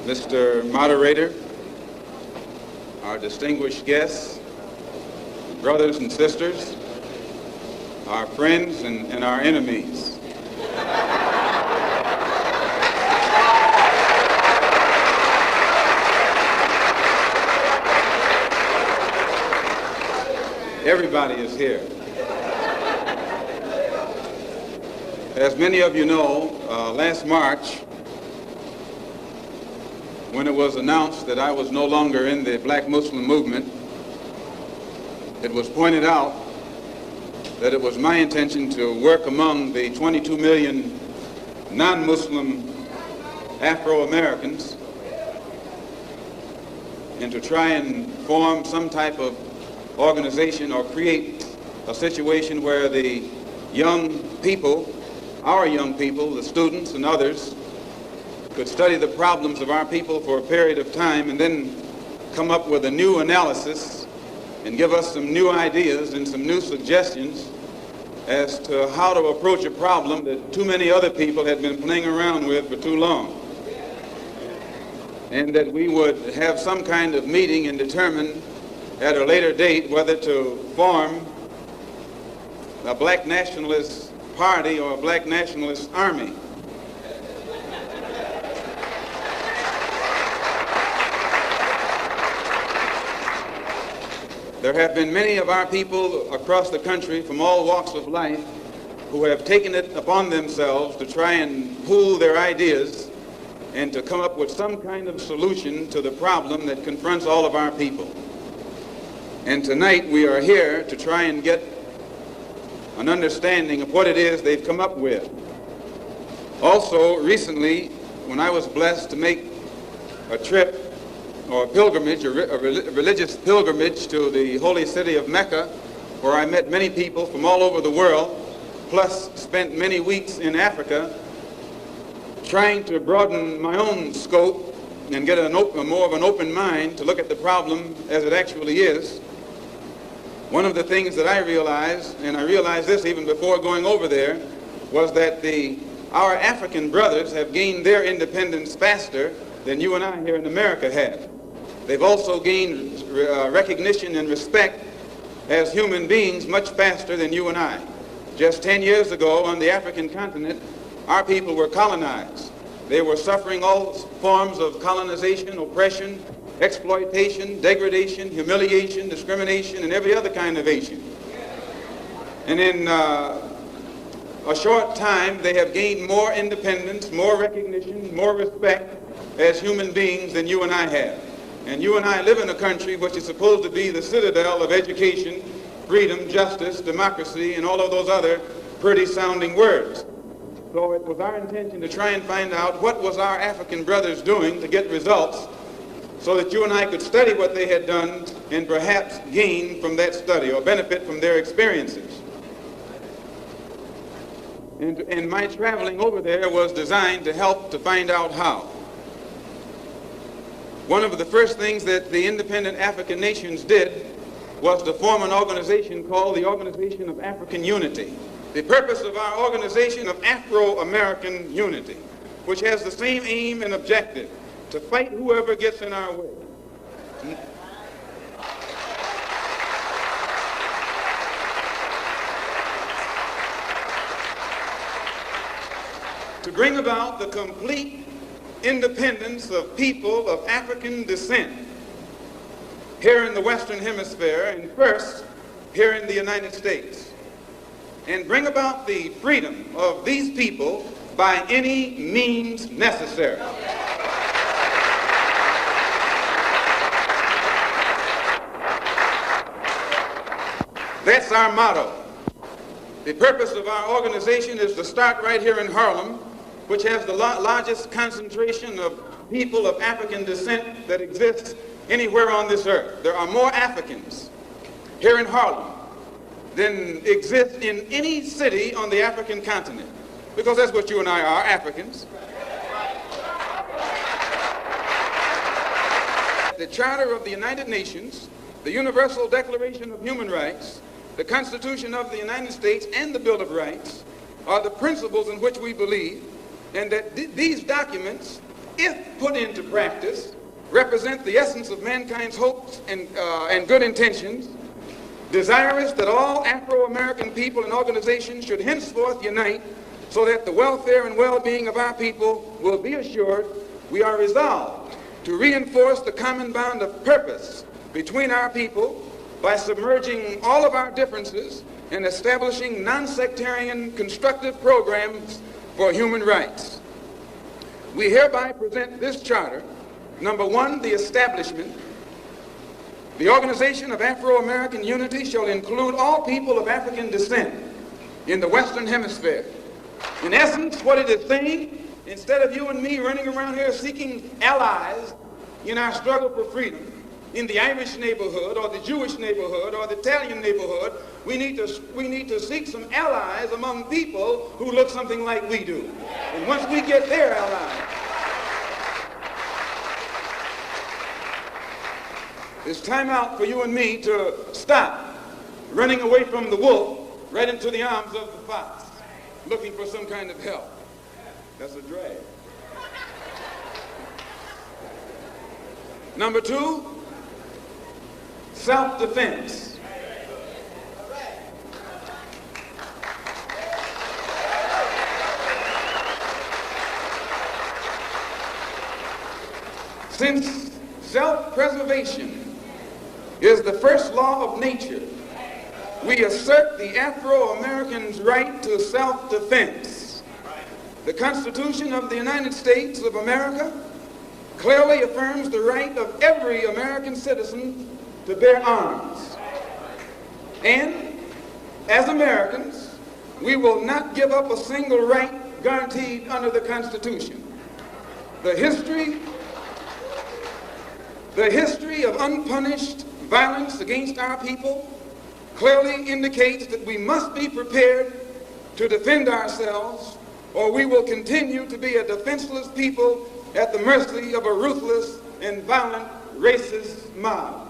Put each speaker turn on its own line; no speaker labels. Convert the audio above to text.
Mr. Moderator, our distinguished guests, brothers and sisters, our friends and our enemies. Everybody is here. As many of you know, last March, when it was announced that I was no longer in the Black Muslim movement, it was pointed out that it was my intention to work among the 22 million non-Muslim Afro-Americans and to try and form some type of organization or create a situation where the young people, our young people, the students and others, could study the problems of our people for a period of time and then come up with a new analysis and give us some new ideas and some new suggestions as to how to approach a problem that too many other people had been playing around with for too long. And that we would have some kind of meeting and determine at a later date whether to form a black nationalist party or a black nationalist army. There have been many of our people across the country from all walks of life who have taken it upon themselves to try and pool their ideas and to come up with some kind of solution to the problem that confronts all of our people. And tonight we are here to try and get an understanding of what it is they've come up with. Also, recently, when I was blessed to make a trip or a pilgrimage, a religious pilgrimage to the holy city of Mecca, where I met many people from all over the world, plus spent many weeks in Africa, trying to broaden my own scope and get more of an open mind to look at the problem as it actually is. One of the things that I realized, and I realized this even before going over there, was that our African brothers have gained their independence faster than you and I here in America have. They've also gained recognition and respect as human beings much faster than you and I. Just 10 years ago on the African continent, our people were colonized. They were suffering all forms of colonization, oppression, exploitation, degradation, humiliation, discrimination, and every other kind of ation. And in a short time, they have gained more independence, more recognition, more respect as human beings than you and I have. And you and I live in a country which is supposed to be the citadel of education, freedom, justice, democracy, and all of those other pretty sounding words. So it was our intention to try and find out what was our African brothers doing to get results so that you and I could study what they had done and perhaps gain from that study or benefit from their experiences. And my traveling over there was designed to help to find out how. One of the first things that the independent African nations did was to form an organization called the Organization of African Unity. The purpose of our Organization of Afro-American Unity, which has the same aim and objective, to fight whoever gets in our way. To bring about the complete independence of people of African descent here in the Western Hemisphere, and first here in the United States, and bring about the freedom of these people by any means necessary. That's our motto. The purpose of our organization is to start right here in Harlem, which has the largest concentration of people of African descent that exists anywhere on this earth. There are more Africans here in Harlem than exist in any city on the African continent, because that's what you and I are, Africans. The Charter of the United Nations, the Universal Declaration of Human Rights, the Constitution of the United States, and the Bill of Rights are the principles in which we believe, and that these documents if put into practice, represent the essence of mankind's hopes and good intentions, desirous that all Afro-American people and organizations should henceforth unite so that the welfare and well-being of our people will be assured, we are resolved to reinforce the common bond of purpose between our people by submerging all of our differences and establishing non-sectarian constructive programs for human rights. We hereby present this charter. Number one, the establishment. The Organization of Afro-American Unity shall include all people of African descent in the Western Hemisphere. In essence, what it is saying, instead of you and me running around here seeking allies in our struggle for freedom, in the Irish neighborhood or the Jewish neighborhood or the Italian neighborhood, we need to seek some allies among people who look something like we do. And once we get their allies, it's time out for you and me to stop running away from the wolf right into the arms of the fox, looking for some kind of help. That's a drag. Number two, self-defense. Since self-preservation is the first law of nature, we assert the Afro-Americans' right to self-defense. The Constitution of the United States of America clearly affirms the right of every American citizen to bear arms. And as Americans, we will not give up a single right guaranteed under the Constitution. The history of unpunished violence against our people clearly indicates that we must be prepared to defend ourselves, or we will continue to be a defenseless people at the mercy of a ruthless and violent racist mob.